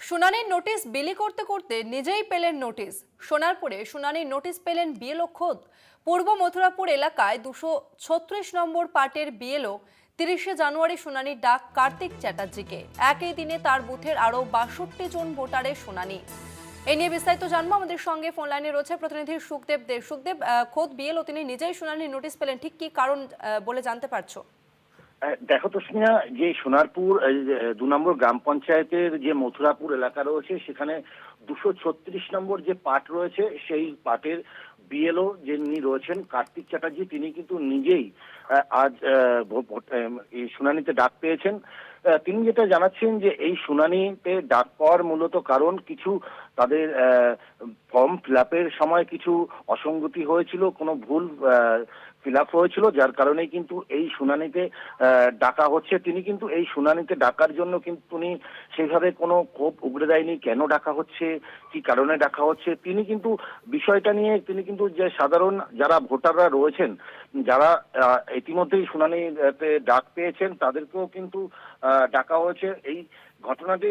শুনানির নোটিশ বিলি করতে করতে নিজেই পেলেন নোটিশ। সোনারপুরে শুনানির নোটিশ পেলেন বিএলও খোদ। পূর্ব মথুরাপুর এলাকায় 236 নম্বর পার্টের বিএলও 30শে জানুয়ারি শুনানির ডাক কার্তিক চ্যাটার্জিকে। একই দিনে তার বুথের আরও 62 জন ভোটারের শুনানি। এ নিয়ে বিস্তারিত জানবো, আমাদের সঙ্গে ফোন লাইনে রয়েছে প্রতিনিধি সুখদেব দে। সুখদেব, খোদ বিএলও তিনি নিজেই শুনানির নোটিশ পেলেন, ঠিক কি কারণ বলে জানতে পারছো? দেখো তো স্নেহা, যে সোনারপুর 2 নম্বর গ্রাম পঞ্চায়েতের যে মথুরাপুর এলাকা রয়েছে, সেখানে 236 নম্বর যে পার্ট রয়েছে, সেই পার্টের বিএলও যিনি রয়েছেন কার্তিক চ্যাটার্জি, তিনি কিন্তু নিজেই আজ এই শুনানিতে ডাক পেয়েছেন। তিনি যেটা জানাচ্ছেন যে এই শুনানিতে ডাক পাওয়ার মূলত কারণ কিছু তাদের ফর্ম ফিল আপের সময় কিছু অসঙ্গতি হয়েছিল, কোনো ভুল ফিল আপ হয়েছিল, যার কারণেই কিন্তু এই শুনানিতে ডাকা হচ্ছে। তিনি কিন্তু এই শুনানিতে ডাকার জন্য কিন্তু উনি সেইভাবে কোনো ক্ষোভ উগড়ে দেয়নি, কেন ডাকা হচ্ছে, কি কারণে ডাকা হচ্ছে। তিনি কিন্তু বিষয়টা নিয়ে তিনি কিন্তু যে সাধারণ যারা ভোটাররা রয়েছেন, যারা ইতিমধ্যেই শুনানিতে ডাক পেয়েছেন, তাদেরকেও কিন্তু ডাকা হয়েছে। এই ঘটনাটি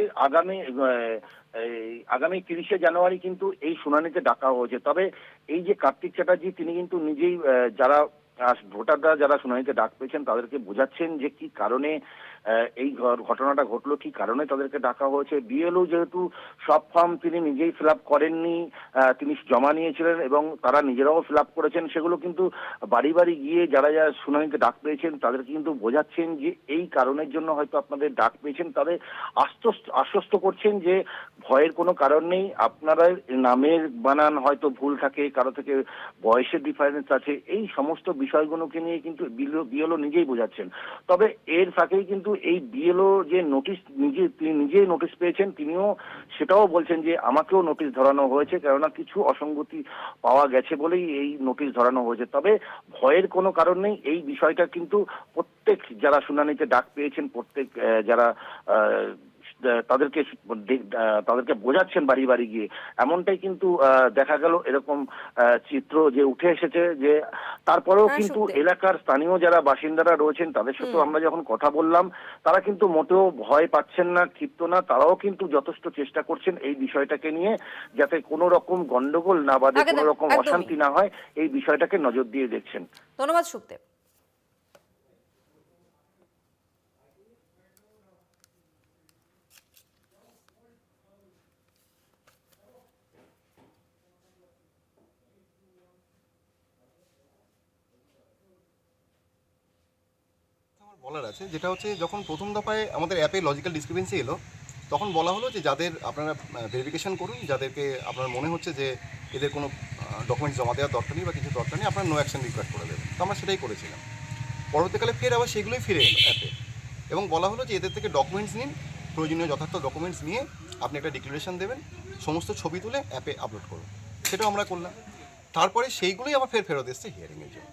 আগামী 30শে জানুয়ারি কিন্তু এই শুনানিতে ডাকা হয়েছে। তবে এই যে কার্তিক চ্যাটার্জি, তিনি কিন্তু নিজেই যারা ভোটাররা যারা শুনানিতে ডাক পেয়েছেন তাদেরকে বোঝাচ্ছেন যে কি কারণে এই ঘটনাটা ঘটলো, কি কারণে তাদেরকে ডাকা হয়েছে। বিএলও যেহেতু সব ফর্ম তিনি নিজেই ফিল আপ করেননি, তিনি জমা নিয়েছিলেন এবং তারা নিজেরাও ফিল আপ করেছেন, সেগুলো কিন্তু বাড়ি বাড়ি গিয়ে যারা যারা শুনানিতে ডাক পেয়েছেন তাদেরকে কিন্তু বোঝাচ্ছেন যে এই কারণের জন্য হয়তো আপনাদের ডাক পেয়েছেন। তাদের আশ্বস্ত করছেন যে ভয়ের কোনো কারণ নেই, আপনারা নামের বানান হয়তো ভুল থাকে, কারো থেকে বয়সের ডিফারেন্স আছে, এই সমস্ত বিষয়গুলোকে নিয়ে কিন্তু বিএলও নিজেই বোঝাচ্ছেন। তবে এর ফাঁকেই কিন্তু এই বিএলও যে নোটিশ তিনি নিজেই নোটিশ পেয়েছেন, তিনিও সেটাও বলছেন যে আমাকেও নোটিশ ধরানো হয়েছে, কেননা কিছু অসঙ্গতি পাওয়া গেছে বলেই এই নোটিশ ধরানো হয়েছে। তবে ভয়ের কোনো কারণ নেই, এই বিষয়টা কিন্তু প্রত্যেক যারা শুনানিতে ডাক পেয়েছেন, প্রত্যেক যারা তাদেরকে বোঝাচ্ছেন বাড়ি বাড়ি গিয়ে, এমনটাই কিন্তু দেখা গেল। এরকম চিত্র যে উঠে এসেছে, যে তারপরেও হ্যাঁ কিন্তু সুখদেব। এলাকার স্থানীয় যারা বাসিন্দারা রয়েছেন তাদের সাথেও আমরা যখন কথা বললাম, তারা কিন্তু মোটেও ভয় পাচ্ছেন না, ক্ষিপ্ত না। তারাও কিন্তু যথেষ্ট চেষ্টা করছেন এই বিষয়টাকে নিয়ে, যাতে কোনো রকম গন্ডগোল না বাঁধে, কোনো রকম একদমই। অশান্তি না হয়, এই বিষয়টাকে নজর দিয়ে দেখছেন। ধন্যবাদ সুখদেব। আমার বলার আছে, যেটা হচ্ছে যখন প্রথম দফায় আমাদের অ্যাপে লজিক্যাল ডিসক্রিপেন্সি এলো, তখন বলা হলো যে যাদের আপনারা ভেরিফিকেশন করুন, যাদেরকে আপনার মনে হচ্ছে যে এদের কোনো ডকুমেন্টস জমা দেওয়ার দরকার নেই বা কিছু দরকার নেই, আপনারা নো অ্যাকশন রিকোয়ার্ড করে দেবেন। তো আমরা সেটাই করেছিলাম। পরবর্তীকালে ফের আবার সেগুলোই ফিরে এলো অ্যাপে, এবং বলা হলো যে এদের থেকে ডকুমেন্টস নিন, প্রয়োজনীয় যথার্থ ডকুমেন্টস নিয়ে আপনি একটা ডিক্লারেশন দেবেন, সমস্ত ছবি তুলে অ্যাপে আপলোড করুন। সেটাও আমরা করলাম। তারপরে সেইগুলোই আবার ফেরত এসছে হিয়ারিংয়ের জন্য।